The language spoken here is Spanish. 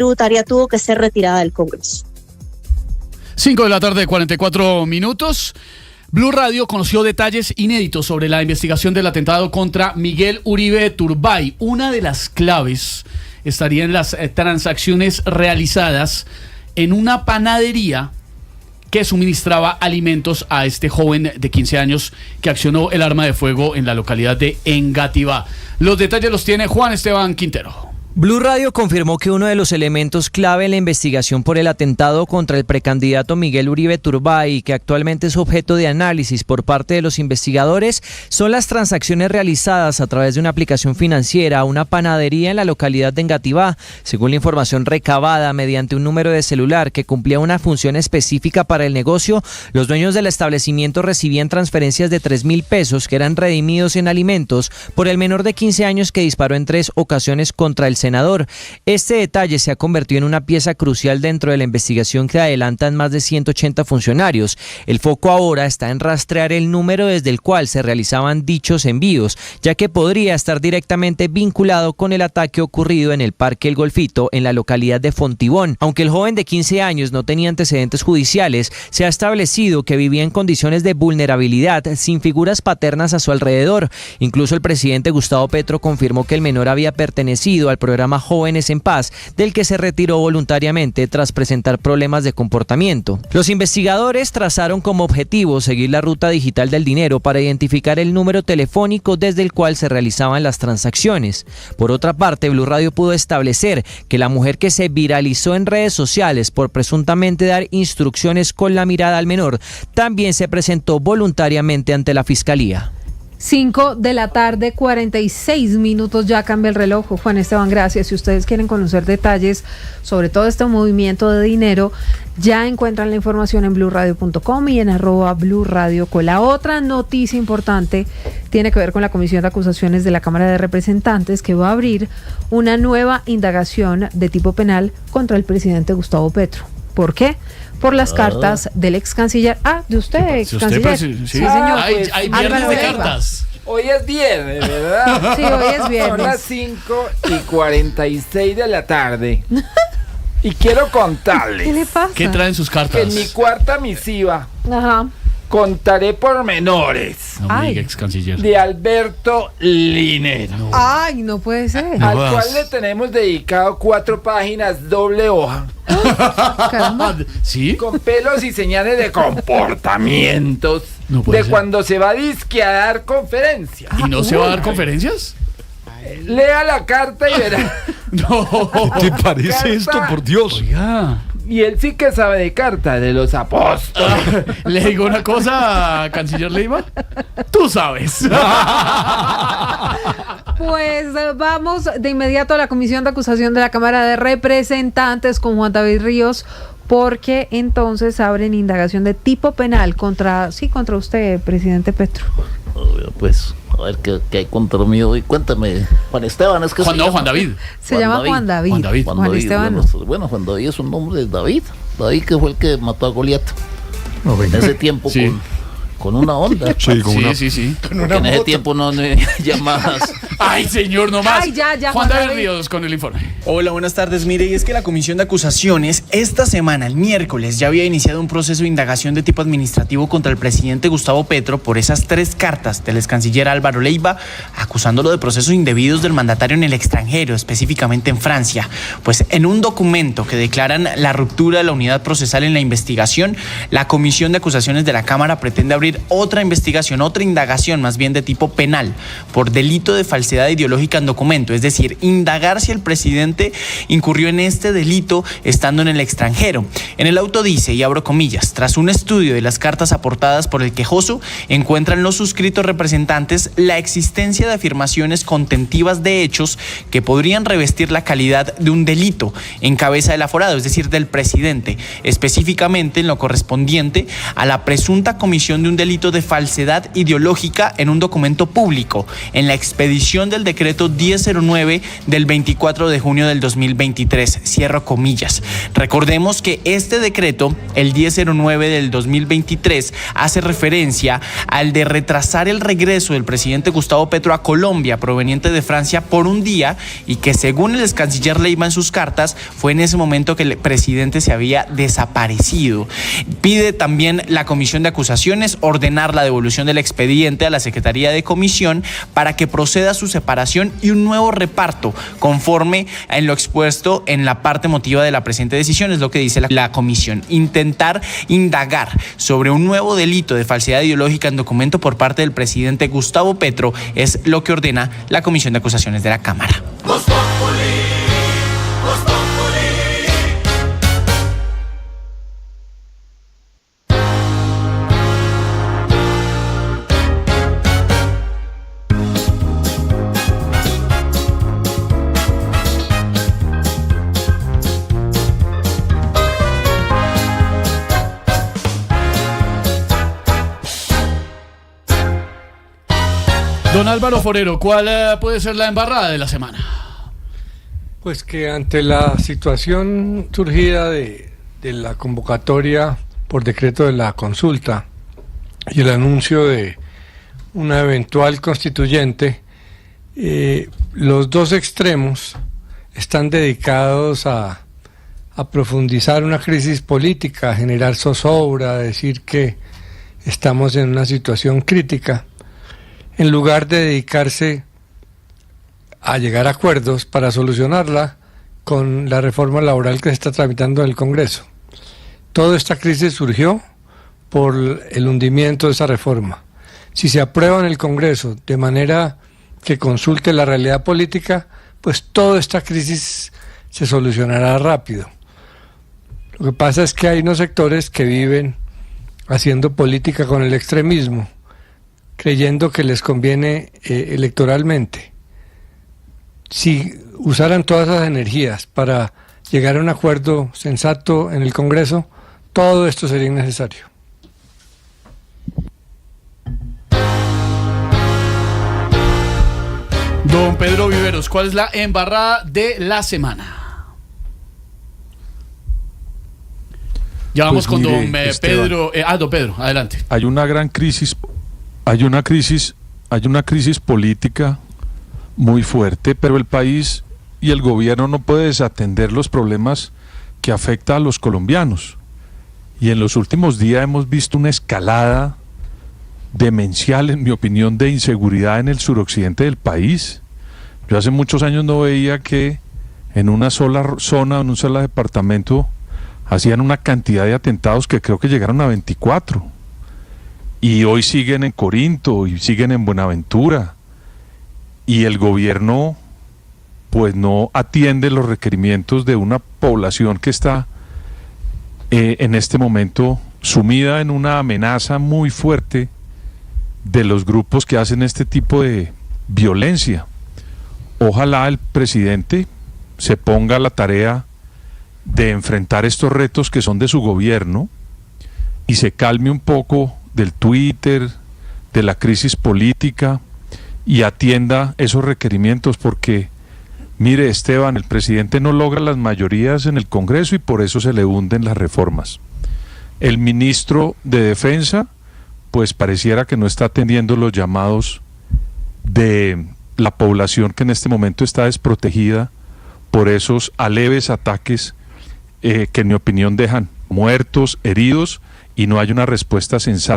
tributaria tuvo que ser retirada del Congreso. 5:44 p.m. Blue Radio conoció detalles inéditos sobre la investigación del atentado contra Miguel Uribe Turbay. Una de las claves estaría en las transacciones realizadas en una panadería que suministraba alimentos a este joven de 15 años que accionó el arma de fuego en la localidad de Engativá. Los detalles los tiene Juan Esteban Quintero. Blue Radio confirmó que uno de los elementos clave en la investigación por el atentado contra el precandidato Miguel Uribe Turbay, que actualmente es objeto de análisis por parte de los investigadores, son las transacciones realizadas a través de una aplicación financiera a una panadería en la localidad de Engativá. Según la información recabada mediante un número de celular que cumplía una función específica para el negocio, los dueños del establecimiento recibían transferencias de 3.000 pesos que eran redimidos en alimentos por el menor de 15 años que disparó en 3 ocasiones contra el senador. Este detalle se ha convertido en una pieza crucial dentro de la investigación que adelantan más de 180 funcionarios. El foco ahora está en rastrear el número desde el cual se realizaban dichos envíos, ya que podría estar directamente vinculado con el ataque ocurrido en el Parque El Golfito en la localidad de Fontibón. Aunque el joven de 15 años no tenía antecedentes judiciales, se ha establecido que vivía en condiciones de vulnerabilidad sin figuras paternas a su alrededor. Incluso el presidente Gustavo Petro confirmó que el menor había pertenecido al programa Jóvenes en Paz, del que se retiró voluntariamente tras presentar problemas de comportamiento. Los investigadores trazaron como objetivo seguir la ruta digital del dinero para identificar el número telefónico desde el cual se realizaban las transacciones. Por otra parte, Blue Radio pudo establecer que la mujer que se viralizó en redes sociales por presuntamente dar instrucciones con la mirada al menor también se presentó voluntariamente ante la Fiscalía. 5:46 p.m, ya cambia el reloj. Juan Esteban, gracias. Si ustedes quieren conocer detalles sobre todo este movimiento de dinero, ya encuentran la información en bluradio.com y en @blurradioco. La otra noticia importante tiene que ver con la Comisión de Acusaciones de la Cámara de Representantes, que va a abrir una nueva indagación de tipo penal contra el presidente Gustavo Petro. ¿Por qué? Por las cartas del ex canciller. De usted, ex canciller. Sí, señor. Hay viernes de cartas. Hoy es viernes, ¿verdad? Sí, hoy es viernes. Son las 5:46 de la tarde. Y quiero contarles. ¿Qué le pasa? ¿Qué traen sus cartas? En mi cuarta misiva contaré pormenores No me diga, ex canciller. de Alberto Linero. Ay, no puede ser. Al cual le tenemos dedicado 4 páginas, doble hoja. Caramba. ¿Sí? Con pelos y señales de comportamientos No puede de ser. cuando se va a disque a dar conferencias. ¿Y no se va a dar conferencias? Lea la carta y verá. No. ¿Te parece esto, por Dios? Oiga. Y él sí que sabe de cartas, de los apóstoles. Le digo una cosa, canciller Leiva. Tú sabes. Pues vamos de inmediato a la Comisión de Acusación de la Cámara de Representantes con Juan David Ríos, porque entonces abren indagación de tipo penal contra usted, presidente Petro. Pues, a ver qué hay contra mí hoy. Cuéntame, Juan Esteban, es que Juan David. Se llama Juan David. Juan David. Juan Esteban. Bueno, Juan David es un nombre de David. David, que fue el que mató a Goliat. En ese tiempo Sí. con una onda. Sí, con una... Sí. Porque en ese tiempo no llamadas. Ay, señor, no más. Ay, ya, Juan Juan David David. Ríos con el informe. Hola, buenas tardes. Mire, y es que la Comisión de Acusaciones esta semana, el miércoles, ya había iniciado un proceso de indagación de tipo administrativo contra el presidente Gustavo Petro por esas 3 cartas del ex canciller Álvaro Leiva, acusándolo de procesos indebidos del mandatario en el extranjero, específicamente en Francia. Pues en un documento que declaran la ruptura de la unidad procesal en la investigación, la Comisión de Acusaciones de la Cámara pretende abrir otra investigación, otra indagación más bien de tipo penal, por delito de falsedad ideológica en documento, es decir, indagar si el presidente incurrió en este delito estando en el extranjero. En el auto dice, y abro comillas, tras un estudio de las cartas aportadas por el quejoso, encuentran los suscritos representantes la existencia de afirmaciones contentivas de hechos que podrían revestir la calidad de un delito en cabeza del aforado, es decir, del presidente, específicamente en lo correspondiente a la presunta comisión de un delito de falsedad ideológica en un documento público, en la expedición ejecución del decreto 1009 del 24 de junio del 2023, cierro comillas. Recordemos que este decreto, el 1009 del 2023, hace referencia al de retrasar el regreso del presidente Gustavo Petro a Colombia, proveniente de Francia, por un día, y que según el ex canciller Leiva en sus cartas, fue en ese momento que el presidente se había desaparecido. Pide también la comisión de acusaciones ordenar la devolución del expediente a la Secretaría de Comisión para que proceda a su separación y un nuevo reparto conforme en lo expuesto en la parte motiva de la presente decisión. Es lo que dice la comisión. Intentar indagar sobre un nuevo delito de falsedad ideológica en documento por parte del presidente Gustavo Petro es lo que ordena la comisión de acusaciones de la Cámara. Don Álvaro Forero, ¿cuál puede ser la embarrada de la semana? Pues que ante la situación surgida de la convocatoria por decreto de la consulta y el anuncio de una eventual constituyente, los dos extremos están dedicados a profundizar una crisis política, a generar zozobra, a decir que estamos en una situación crítica, en lugar de dedicarse a llegar a acuerdos para solucionarla con la reforma laboral que se está tramitando en el Congreso. Toda esta crisis surgió por el hundimiento de esa reforma. Si se aprueba en el Congreso de manera que consulte la realidad política, pues toda esta crisis se solucionará rápido. Lo que pasa es que hay unos sectores que viven haciendo política con el extremismo, creyendo que les conviene electoralmente. Si usaran todas esas energías para llegar a un acuerdo sensato en el Congreso, todo esto sería innecesario. Don Pedro Viveros, ¿cuál es la embarrada de la semana? Ya vamos pues con mire, don Pedro. Don Pedro, adelante. Hay una gran crisis. Hay una crisis política muy fuerte, pero el país y el gobierno no puede desatender los problemas que afectan a los colombianos. Y en los últimos días hemos visto una escalada demencial, en mi opinión, de inseguridad en el suroccidente del país. Yo hace muchos años no veía que en una sola zona, en un solo departamento, hacían una cantidad de atentados que creo que llegaron a 24. Y hoy siguen en Corinto y siguen en Buenaventura, y el gobierno pues no atiende los requerimientos de una población que está en este momento sumida en una amenaza muy fuerte de los grupos que hacen este tipo de violencia. Ojalá el presidente se ponga a la tarea de enfrentar estos retos que son de su gobierno y se calme un poco del Twitter, de la crisis política, y atienda esos requerimientos, porque mire, Esteban, el presidente no logra las mayorías en el Congreso y por eso se le hunden las reformas. El ministro de Defensa pues pareciera que no está atendiendo los llamados de la población que en este momento está desprotegida por esos aleves ataques que en mi opinión dejan muertos, heridos, y no hay una respuesta sensata